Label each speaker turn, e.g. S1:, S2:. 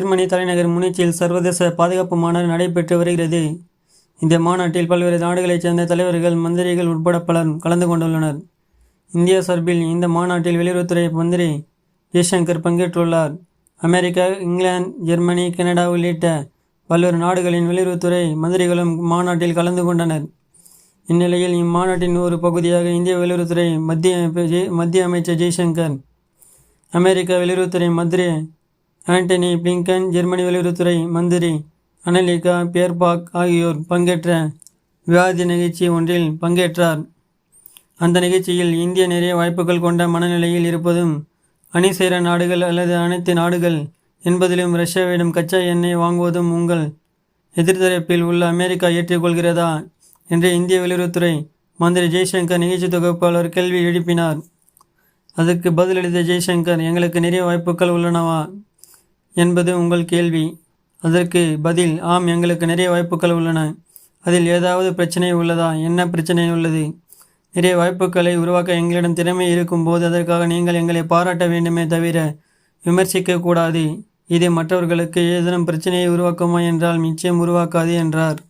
S1: Germany தலைநகர் முனிச்சில் சர்வதேச பாதுகாப்பு மாநாடு நடைபெற்று வருகிறது. இந்த மாநாட்டில் பல்வேறு நாடுகளைச் சேர்ந்த தலைவர்கள், மந்திரிகள் உட்பட பலர் கலந்து கொண்டுள்ளனர். இந்தியா சார்பில் இந்த மாநாட்டில் வெளியுறவுத்துறை மந்திரி ஜெய்சங்கர் பங்கேற்றுள்ளார். அமெரிக்கா, இங்கிலாந்து, ஜெர்மனி, கனடா உள்ளிட்ட பல்வேறு நாடுகளின் வெளியுறவுத்துறை மந்திரிகளும் மாநாட்டில் கலந்து கொண்டனர். இந்நிலையில் இம்மாநாட்டின் ஒரு பகுதியாக இந்திய வெளியுறவுத்துறை மத்திய அமைச்சர் ஜெய்சங்கர், அமெரிக்க வெளியுறவுத்துறை மந்திரி ஆண்டனி பிளிங்கன், ஜெர்மனி வெளியுறவுத்துறை மந்திரி அனலிகா பேர்பாக் ஆகியோர் பங்கேற்ற விவாத நிகழ்ச்சி ஒன்றில் பங்கேற்றார். அந்த நிகழ்ச்சியில் இந்தியா நிறைய வாய்ப்புகள் கொண்ட மனநிலையில் இருப்பதும், அணிசேர நாடுகள் அல்லது அனைத்து நாடுகள் என்பதிலும் ரஷ்யாவிடம் கச்சா எண்ணெய் வாங்குவதும் உங்கள் எதிர்த்தரப்பில் உள்ள அமெரிக்கா ஏற்றுக்கொள்கிறதா என்று இந்திய வெளியுறவுத்துறை மந்திரி ஜெய்சங்கர் நிகழ்ச்சி தொகுப்பாளர் கேள்வி எழுப்பினார். அதற்கு பதிலளித்த ஜெய்சங்கர், எங்களுக்கு நிறைய வாய்ப்புகள் உள்ளனவா என்பது உங்கள் கேள்வி. அதற்கு பதில், ஆம், எங்களுக்கு நிறைய வாய்ப்புகள் உள்ளன. அதில் ஏதாவது பிரச்சனை உள்ளதா? என்ன பிரச்சனை உள்ளது? நிறைய வாய்ப்புகளை உருவாக்க எங்களிடம் திறமை இருக்கும்போது அதற்காக நீங்கள் எங்களை பாராட்ட வேண்டுமே தவிர விமர்சிக்க கூடாது. இது மற்றவர்களுக்கு ஏதேனும் பிரச்சனையை உருவாக்குமா என்றால் நிச்சயம் உருவாக்காது என்றார்.